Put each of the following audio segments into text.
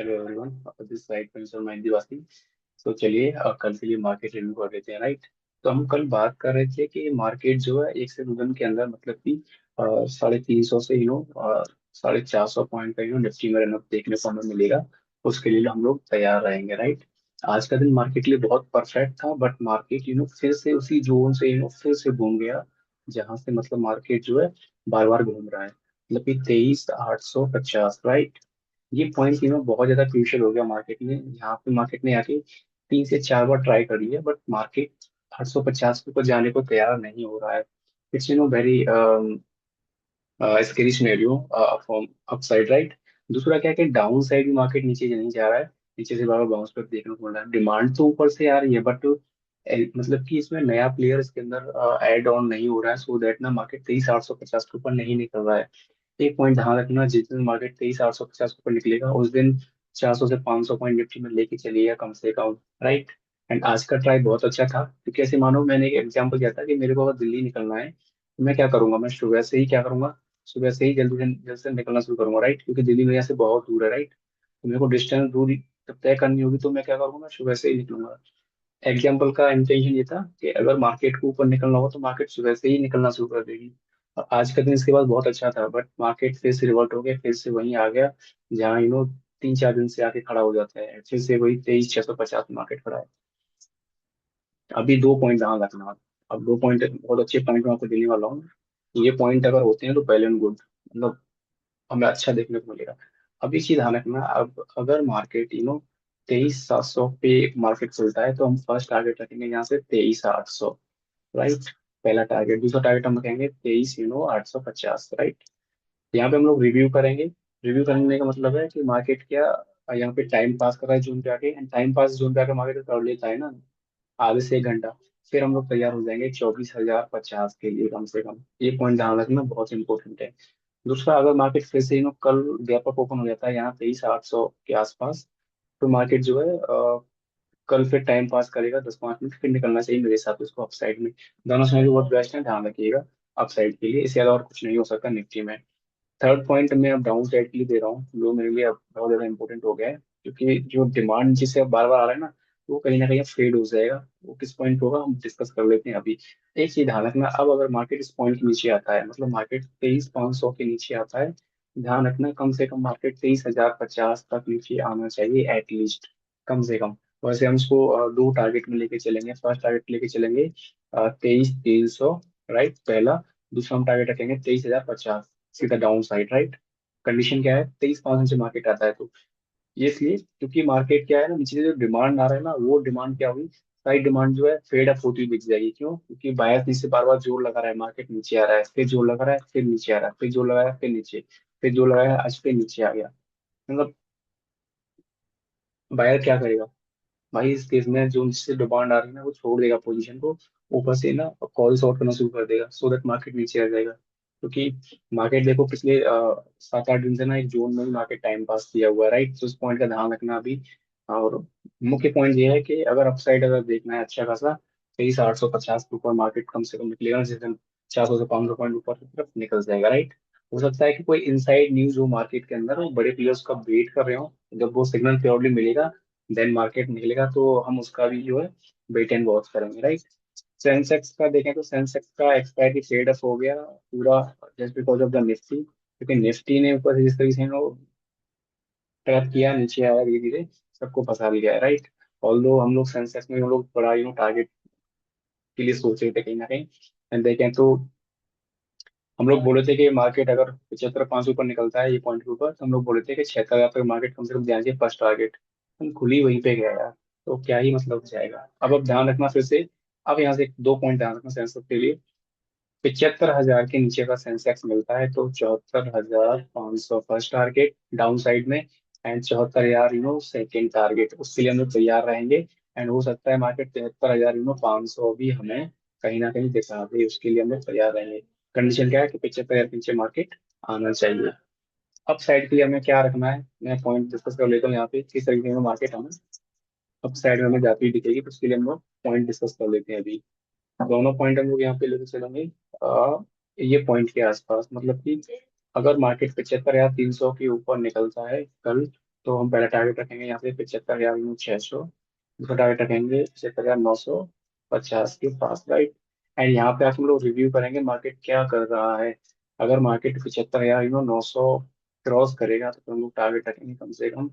Hello everyone, this side प्रिंसर मेहंदी वासी। तो चलिए कल के लिए मार्केट रिव्यू कर लेते हैं, राइट। तो हम कल बात कर रहे थे कि मार्केट जो है एक से दो दिन के अंदर मतलब कि 350 से 450 पॉइंट का निफ्टी में रनअप देखने को हमें मिलेगा। उसके लिए हम लोग तैयार रहेंगे, राइट। आज का दिन मार्केट के लिए बहुत परफेक्ट था, बट मार्केट फिर से उसी जोन से फिर से घूम गया, जहां से मतलब मार्केट जो है बार बार घूम रहा है, मतलब कि 23,850, राइट। ये पॉइंट बहुत ज्यादा क्रूशियल हो गया मार्केट में। यहाँ पे मार्केट ने आके 3 से 4 बार ट्राई कर लिया, बट मार्केट 850 के ऊपर जाने को तैयार नहीं हो रहा है। It's very scary scenario from upside, right. दूसरा क्या है कि डाउन साइड भी मार्केट नीचे नहीं जा रहा है, नीचे से बार बार बाउंस बैक देखने को मिल रहा है। डिमांड तो ऊपर से आ रही है, बट मतलब कि इसमें नया प्लेयर इसके अंदर ऐड ऑन नहीं हो रहा है, सो दैट ना मार्केट 23,850 के ऊपर नहीं निकल रहा है। एक पॉइंट ध्यान रखना, जिस दिन मार्केट 23,850 के ऊपर निकलेगा उस दिन 400 से 500 पॉइंट निफ्टी में लेके चलिएगा कम से कम, राइट। एंड आज का ट्राई बहुत अच्छा था, क्योंकि ऐसे मानो मैंने एक एग्जांपल दिया था कि मेरे को अगर दिल्ली निकलना है तो मैं क्या करूंगा, मैं सुबह से ही क्या करूंगा, सुबह से ही जल्द से निकलना शुरू करूंगा, राइट। क्योंकि दिल्ली मेरे यहाँ से बहुत दूर है, राइट। तो मेरे को डिस्टेंस दूरी जब तय करनी होगी तो मैं क्या करूंगा, मैं सुबह से ही निकलूंगा। एग्जाम्पल का इंटेंशन ये था कि अगर मार्केट को ऊपर निकलना होगा तो मार्केट सुबह से ही निकलना शुरू कर देगी। और आज का दिन इसके बाद बहुत अच्छा था, बट मार्केट फिर से रिवर्ट हो गया, फिर से वहीं आ गया जहाँ 3 4 दिन से आके खड़ा हो जाता है, फिर से वही 23,650 मार्केट खड़ा है। अभी 2 पॉइंट ध्यान रखना। अब 2 पॉइंट बहुत अच्छे पॉइंट मैं आपको देने वाला हूँ। ये पॉइंट अगर होते हैं तो वेल एंड गुड, मतलब हमें अच्छा देखने को मिलेगा। अब एक चीज ध्यान रखना, अब अगर मार्केट 23,700 पे मार्केट चलता है तो हम फर्स्ट टारगेट रखेंगे यहाँ से 23,800, राइट। पहला टारगेट। दूसरा टारगेट हम रखेंगे 23,850, राइट। यहाँ पे हम लोग रिव्यू करेंगे। रिव्यू करने का मतलब है कि मार्केट क्या यहाँ पे टाइम पास कर रहा है जोन पे आके, एंड टाइम पास जोन पे आके मार्केट कर लेता है ना आधे से 1 घंटा, फिर हम लोग तैयार हो जाएंगे 24,050 के लिए कम से कम। ये पॉइंट ध्यान रखना, बहुत इंपॉर्टेंट है। दूसरा, अगर मार्केट फिर से कल गैप अप ओपन हो जाता है यहाँ 23,800 के आसपास, तो मार्केट जो है कल फिर टाइम पास करेगा 10 5 मिनट, फिर निकलना चाहिए मेरे हिसाब से उसको अपसाइड में। दोनों समय बहुत बेस्ट है, ध्यान रखिएगा। अपसाइड के लिए इससे ज्यादा और कुछ नहीं हो सकता निफ्टी में। थर्ड पॉइंट मैं अब डाउन साइड के लिए दे रहा हूँ, जो मेरे लिए अब बहुत ज्यादा इंपॉर्टेंट हो गया है, क्योंकि जो डिमांड जिसे अब बार बार आ रहा है ना, वो कहीं ना कहीं फेड हो जाएगा। वो किस पॉइंट होगा हम डिस्कस कर लेते हैं अभी। एक चीज ध्यान रखना, अब अगर मार्केट इस पॉइंट के नीचे आता है, मतलब मार्केट 23,500 के नीचे आता है, ध्यान रखना कम से कम मार्केट 23,050 तक नीचे आना चाहिए एटलीस्ट, कम से कम। वैसे हम इसको दो टारगेट में लेके चलेंगे। फर्स्ट टारगेट लेके चलेंगे 23,300, राइट, पहला। दूसरा हम टारगेट रखेंगे 23,050, सीधा डाउन साइड, राइट। कंडीशन क्या है, 23,500 से मार्केट आता है तो ये इसलिए क्योंकि मार्केट क्या है ना, नीचे से जो डिमांड आ रहा है ना, वो डिमांड क्या हुई, साइड डिमांड जो है फेड अप होती हुई दिख जाएगी। क्यों? क्योंकि बायर्स नीचे बार बार जोर लगा रहा है, मार्केट नीचे आ रहा है, फिर जोर लगा रहा है, फिर नीचे आ रहा है, फिर जोर लगा रहा है, फिर नीचे, फिर जोर लगा रहा है, आज फिर नीचे आ गया। मतलब बायर क्या करेगा भाई इस केस में, जो जिससे डिमांड आ रही है ना वो छोड़ देगा पोजीशन को, ऊपर से ना कॉल शॉर्ट करना शुरू कर देगा, सो दैट मार्केट नीचे आ जाएगा। क्योंकि मार्केट देखो पिछले 7 8 दिन से ना एक जोन में ही मार्केट टाइम पास किया हुआ है, राइट। तो उस पॉइंट का ध्यान रखना अभी। और मुख्य पॉइंट ये है कि अगर अपसाइड अगर देखना है अच्छा खासा, 23,850 के ऊपर मार्केट कम से कम निकलेगा, जिस दिन 400 से 500 पॉइंट ऊपर की तरफ निकल जाएगा, राइट। हो सकता है कि कोई इनसाइड न्यूज हो मार्केट के अंदर, वो बड़े प्लेयर्स का वेट कर रहे हो, जब वो सिग्नल प्योरली मिलेगा देन मार्केट निकलेगा, तो हम उसका भी जो है वेट एंड वॉच करेंगे, राइट। सेंसेक्स का देखें तो सेंसेक्स का एक्सपायरी ट्रेड अप हो गया पूरा, just because of the Nifty, क्योंकि निफ्टी ने ऊपर से जिस तरीके से ट्रैप किया, नीचे आया धीरे धीरे, सबको फंसा लिया है, राइट। ऑल्दो हम लोग सेंसेक्स में हम लोग बड़ा टारगेट के लिए सोच रहे थे कहीं ना कहीं, एंड देखें तो हम लोग बोले थे कि मार्केट अगर 75,500 ऊपर निकलता है ये पॉइंट के ऊपर, तो हम लोग बोले थे कि 76,000 तक मार्केट कम से कम जाएंगे फर्स्ट टारगेट। हम खुली वहीं पे गया यार, तो क्या ही मतलब जाएगा। अब ध्यान रखना फिर से, अब यहाँ से 2 पॉइंट ध्यान रखना सेंसेक्स के लिए। 75,000 के नीचे का सेंसेक्स मिलता है तो 74,500 फर्स्ट टारगेट डाउन साइड में, एंड 74,000 सेकेंड टारगेट, उसके लिए हम लोग तैयार रहेंगे। एंड हो सकता है मार्केट 73,000 500 भी हमें कहीं ना कहीं दिखा दे, उसके लिए हम लोग तैयार रहेंगे। कंडीशन क्या है कि 75,000 के नीचे मार्केट आना चाहिए। अप साइड के लिए हमें क्या रखना है, मैं पॉइंट डिस्कस कर लेता हूँ यहाँ पे, किस तरीके से मार्केट हमें अप साइड में हमें जाती हुई दिखेगी, तो उसके लिए हम लोग पॉइंट डिस्कस कर लेते हैं अभी। दोनों पॉइंट हम लोग यहाँ पे लेके चलेंगे ये पॉइंट के आसपास, मतलब कि अगर मार्केट 75,300 के ऊपर निकलता है कल, तो हम पहला टारगेट रखेंगे यहाँ पे 75,600। दूसरा टारगेट रखेंगे 75,950 के पास, राइट। एंड यहाँ पे हम लोग रिव्यू करेंगे मार्केट क्या कर रहा है। अगर मार्केट 75,900 क्रॉस करेगा तो हम लोग टारगेट रखेंगे कम से कम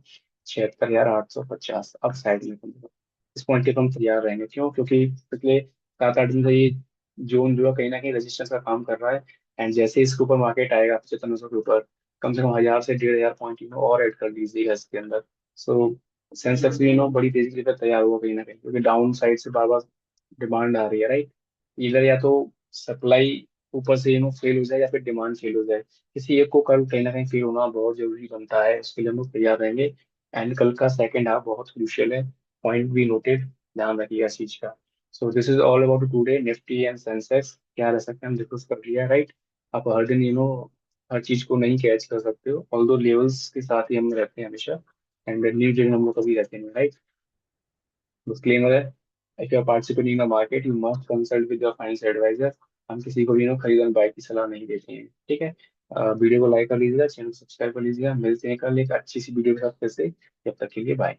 76,850 अब साइड में कम से कम। इस पॉइंट के हम तैयार रहेंगे, क्यों? क्योंकि पिछले 7-8 दिन से ये जोन जो है कहीं ना कहीं रेजिस्टेंस का काम कर रहा है। एंड जैसे इसके ऊपर मार्केट आएगा 75,900 के ऊपर, कम से कम 1,000 से 1,500 पॉइंट और ऐड कर लीजिएगा इसके अंदर। सो सेंसेक्स भी बड़ी तेजी से तैयार हुआ कहीं ना कहीं, क्योंकि डाउन साइड से बार बार डिमांड आ रही है, राइट। इधर या तो सप्लाई ऊपर से फेल हो जाए या फिर डिमांड फेल हो जाए, किसी एक को कल कहीं ना कहीं फेल होना बहुत जरूरी बनता है, उसके लिए हम लोग तैयार रहेंगे। एंड कल का सेकंड हाफ बहुत क्रूशियल है, पॉइंट भी नोटेड, ध्यान रखिएगा इस चीज का। So this is all about today Nifty and Sensex, क्या रह सकते हैं हम डिस्कस कर लिया, राइट। आप हर दिन हर चीज को नहीं कैच कर सकते हो, ऑल्दो लेवल्स के साथ ही हम रहते हैं हमेशा। एंड न्यू जगह हम लोग कभी रहते नहीं, राइट। डिस्क्लेमर है, if you are participating in the market you must consult with your financial advisor। हम किसी को भी खरीद और बाय की सलाह नहीं देते हैं, ठीक है। वीडियो को लाइक कर लीजिएगा, चैनल सब्सक्राइब कर लीजिएगा, मिलते हैं कल एक अच्छी सी वीडियो के साथ फिर से। जब तक के लिए बाय।